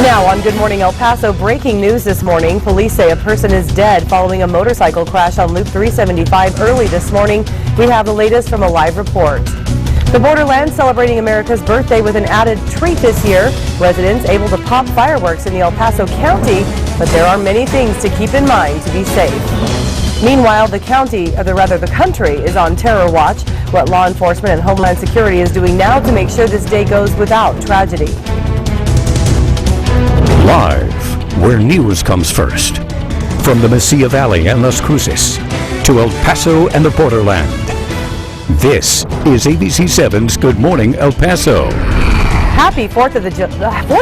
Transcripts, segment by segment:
Now on Good Morning El Paso, breaking news this morning. Police say a person is dead following a motorcycle crash on Loop 375 early this morning. We have the latest from a live report. The borderland celebrating America's birthday with an added treat this year. Residents able to pop fireworks in the El Paso County, but there are many things to keep in mind to be safe. Meanwhile, the country is on terror watch. What law enforcement and Homeland Security is doing now to make sure this day goes without tragedy. Live, where news comes first. From the Mesilla Valley and Las Cruces to El Paso and the borderland. This is ABC7's Good Morning El Paso. Happy 4th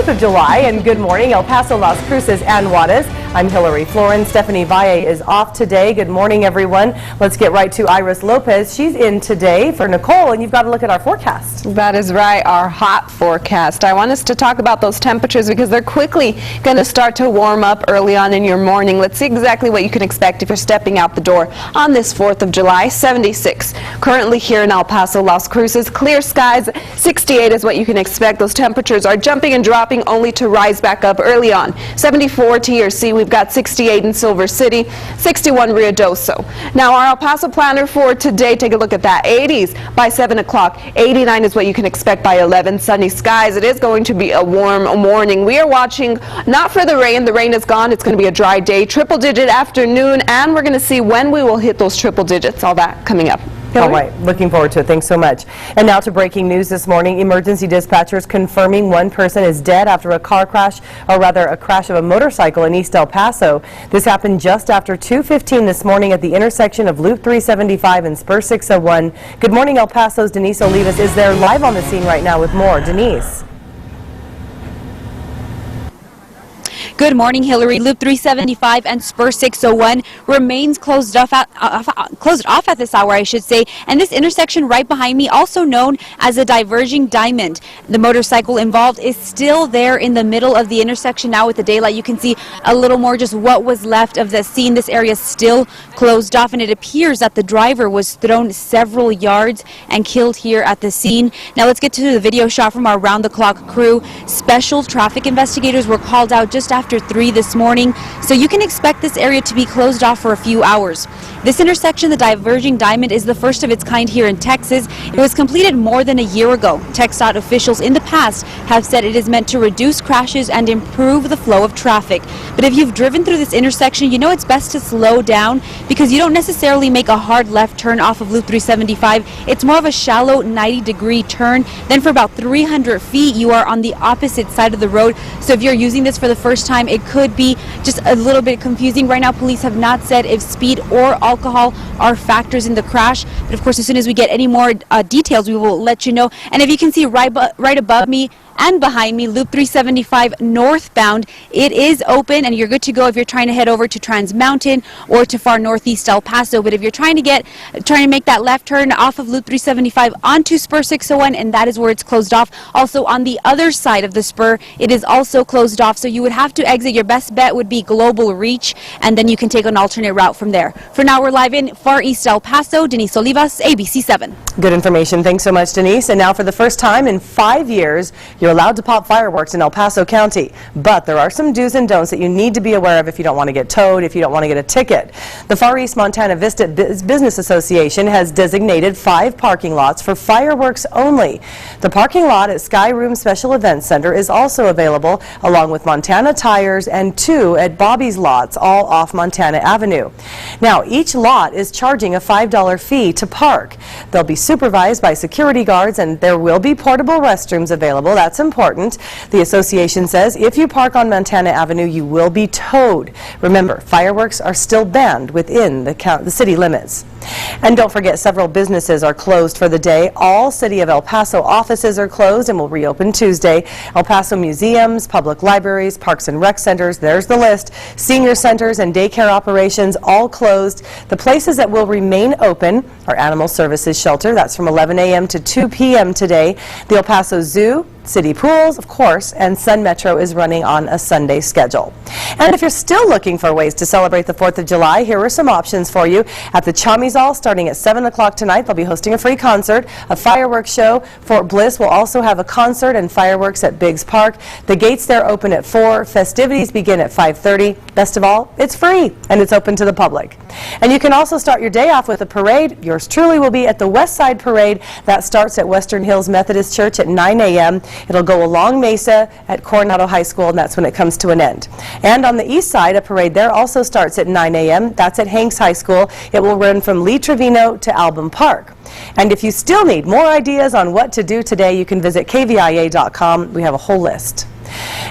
of July and good morning El Paso, Las Cruces, and Juarez. I'm Hillary Floren. Stephanie Valle is off today. Good morning, everyone. Let's get right to Iris Lopez. She's in today for Nicole, and you've got to look at our forecast. That is right, our hot forecast. I want us to talk about those temperatures because they're quickly going to start to warm up early on in your morning. Let's see exactly what you can expect if you're stepping out the door on this 4th of July. 76 currently here in El Paso, Las Cruces. Clear skies. 68 is what you can expect. Those temperatures are jumping and dropping only to rise back up early on. 74 TRC. We've got 68 in Silver City, 61 Ruidoso. Now our El Paso planner for today, take a look at that. 80s by 7 o'clock. 89 is what you can expect by 11. Sunny skies. It is going to be a warm morning. We are watching not for the rain. The rain is gone. It's going to be a dry day. Triple digit afternoon, and we're going to see when we will hit those triple digits. All that coming up. All right, looking forward to it. Thanks so much. And now to breaking news this morning. Emergency dispatchers confirming one person is dead after a car crash, or rather a crash of a motorcycle in East El Paso. This happened just after 2:15 this morning at the intersection of Loop 375 and Spur 601. Good morning, El Paso's Denise Olivas is there live on the scene right now with more. Denise. Good morning, Hillary. Loop 375 and Spur 601 remains closed off at this hour, I should say. And this intersection right behind me, also known as a diverging diamond. The motorcycle involved is still there in the middle of the intersection now with the daylight. You can see a little more just what was left of the scene. This area is still closed off, and it appears that the driver was thrown several yards and killed here at the scene. Now let's get to the video shot from our round-the-clock crew. Special traffic investigators were called out just after 3 this morning, so you can expect this area to be closed off for a few hours. This intersection, the diverging diamond, is the first of its kind here in Texas. It was completed more than a year ago. TxDOT officials in the past have said it is meant to reduce crashes and improve the flow of traffic. But if you've driven through this intersection, you know it's best to slow down because you don't necessarily make a hard left turn off of Loop 375. It's more of a shallow 90-degree turn. Then for about 300 feet, you are on the opposite side of the road. So if you're using this for the first time, it could be just a little bit confusing. Right now, police have not said if speed or alcohol are factors in the crash. But of course, as soon as we get any more details, we will let you know. And if you can see right above me and behind me, Loop 375 northbound, it is open and you're good to go if you're trying to head over to Trans Mountain or to far northeast El Paso. But if you're trying to make that left turn off of Loop 375 onto Spur 601, and that is where it's closed off. Also on the other side of the spur, it is also closed off. So you would have to exit. Your best bet would be Global Reach, and then you can take an alternate route from there. For now, we're live in far east El Paso. Denise Olivas, ABC7. Good information. Thanks so much, Denise. And now for the first time in 5 years, you're allowed to pop fireworks in El Paso County, but there are some do's and don'ts that you need to be aware of if you don't want to get towed, if you don't want to get a ticket. The Far East Montana Vista Business Association has designated 5 parking lots for fireworks only. The parking lot at Sky Room Special Events Center is also available, along with Montana Tires and 2 at Bobby's lots, all off Montana Avenue. Now, each lot is charging a $5 fee to park. They'll be supervised by security guards, and there will be portable restrooms available. That's important. The association says if you park on Montana Avenue, you will be towed. Remember, fireworks are still banned within the city limits. And don't forget, several businesses are closed for the day. All City of El Paso offices are closed and will reopen Tuesday. El Paso museums, public libraries, parks and rec centers, there's the list. Senior centers and daycare operations all closed. The places that will remain open are Animal Services Shelter. That's from 11 a.m. to 2 p.m. today. The El Paso Zoo, city pools, of course, and Sun Metro is running on a Sunday schedule. And if you're still looking for ways to celebrate the 4th of July, here are some options for you. At the Chamizal, starting at 7 o'clock tonight, they'll be hosting a free concert. A fireworks show. Fort Bliss will also have a concert and fireworks at Biggs Park. The gates there open at 4. Festivities begin at 5:30. Best of all, it's free and it's open to the public. And you can also start your day off with a parade. Yours truly will be at the West Side Parade. That starts at Western Hills Methodist Church at 9 a.m. It'll go along Mesa at Coronado High School, and that's when it comes to an end. And on the east side, a parade there also starts at 9 a.m. That's at Hanks High School. It will run from Lee Trevino to Album Park. And if you still need more ideas on what to do today, you can visit KVIA.com. We have a whole list.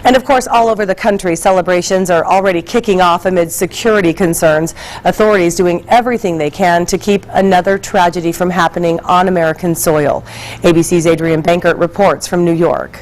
And of course, all over the country, celebrations are already kicking off amid security concerns. Authorities doing everything they can to keep another tragedy from happening on American soil. ABC's Adrian Bankert reports from New York.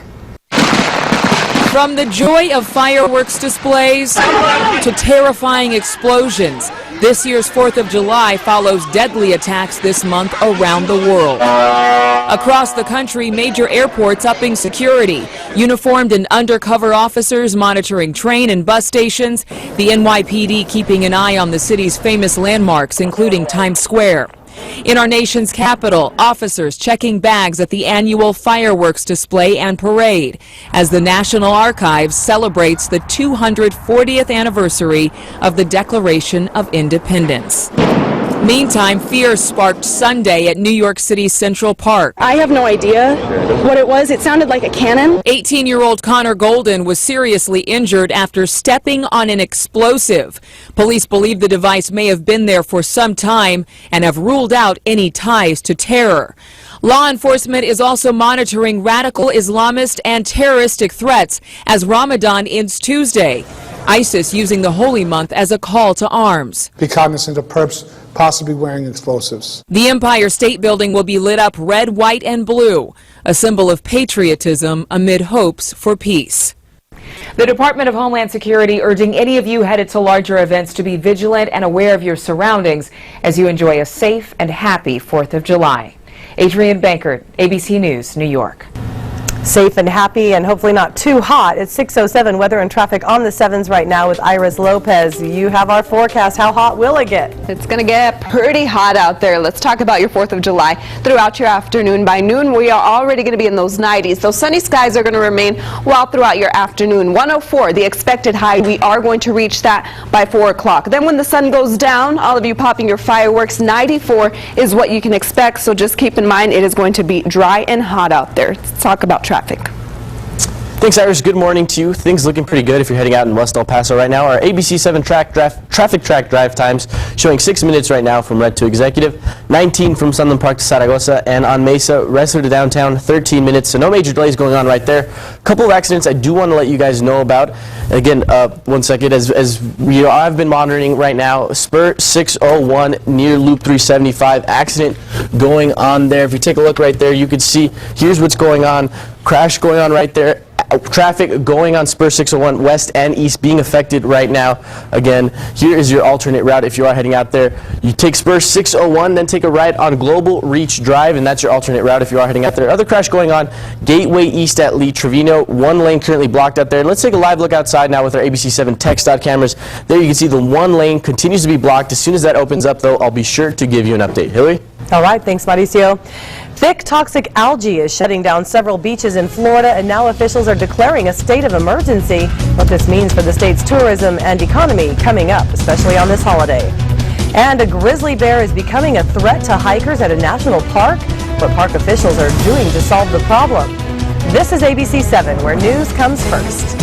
From the joy of fireworks displays to terrifying explosions, this year's 4th of July follows deadly attacks this month around the world. Across the country, major airports upping security, uniformed and undercover officers monitoring train and bus stations, the NYPD keeping an eye on the city's famous landmarks, including Times Square. In our nation's capital, officers checking bags at the annual fireworks display and parade as the National Archives celebrates the 240th anniversary of the Declaration of Independence. Meantime, fear sparked Sunday at New York City's Central Park. I have no idea what it was. It sounded like a cannon. 18-year-old Connor Golden was seriously injured after stepping on an explosive. Police believe the device may have been there for some time and have ruled out any ties to terror. Law enforcement is also monitoring radical Islamist and terroristic threats as Ramadan ends Tuesday. ISIS using the holy month as a call to arms. Be cognizant of perps possibly wearing explosives. The Empire State Building will be lit up red, white, and blue, a symbol of patriotism amid hopes for peace. The Department of Homeland Security urging any of you headed to larger events to be vigilant and aware of your surroundings as you enjoy a safe and happy 4th of July. Adrian Bankert, ABC News, New York. Safe and happy and hopefully not too hot. It's 6:07 weather and traffic on the 7s right now with Iris Lopez. You have our forecast. How hot will it get? It's going to get pretty hot out there. Let's talk about your 4th of July throughout your afternoon. By noon, we are already going to be in those 90s. Those sunny skies are going to remain well throughout your afternoon. 104, the expected high. We are going to reach that by 4 o'clock. Then when the sun goes down, all of you popping your fireworks, 94 is what you can expect. So just keep in mind it is going to be dry and hot out there. Let's talk about traffic. Thanks, Iris. Good morning to you. Things looking pretty good if you're heading out in West El Paso right now. Our ABC 7 traffic track drive times showing 6 minutes right now from Red to Executive, 19 from Sunland Park to Zaragoza, and on Mesa, Resser to downtown, 13 minutes. So no major delays going on right there. A couple of accidents I do want to let you guys know about. Again, 1 second, as I've been monitoring right now, Spur 601 near Loop 375, accident going on there. If you take a look right there, you can see here's what's going on. Crash going on right there. Traffic going on Spur 601 west and east being affected right now. Again, here is your alternate route if you are heading out there. You take Spur 601, then take a right on Global Reach Drive, and that's your alternate route if you are heading out there. Other crash going on Gateway East at Lee Trevino. One lane currently blocked out there. Let's take a live look outside now with our ABC 7 TechStot cameras. There you can see the one lane continues to be blocked. As soon as that opens up, though, I'll be sure to give you an update. Hillary? All right, thanks, Mauricio. Thick toxic algae is shutting down several beaches in Florida, and now officials are declaring a state of emergency. What this means for the state's tourism and economy coming up, especially on this holiday. And a grizzly bear is becoming a threat to hikers at a national park. What park officials are doing to solve the problem. This is ABC 7, where news comes first.